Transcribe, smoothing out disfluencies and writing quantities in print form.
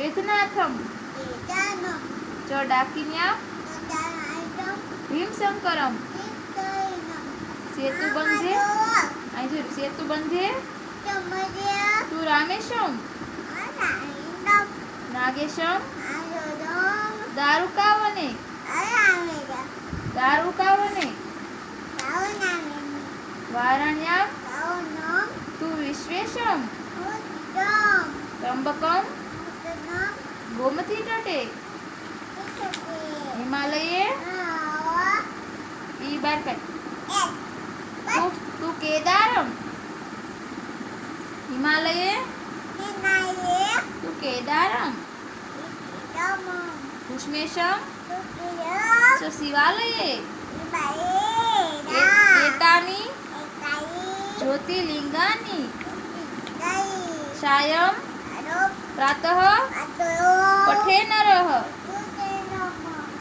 વેદનાથમ ચ ડાકિન્યા ભીમશંકરમ સેતુબંધે અહીં જો સેતુબંધે તું રામેશમ નાગેશમ દારુકાવને વારાણ્યામ તું વિશ્વેશમ ત્રંબકમ ગોમતી તટે હિમાલયે ઈ બાર કાઢ તું કેદારમ હિમાલયે તું કેદારમ ભૂષ્મેશમ શિવાલયે એતાની જ્યોતિર્લિંગાની સાયં પ્રાતઃ પઠે નરઃ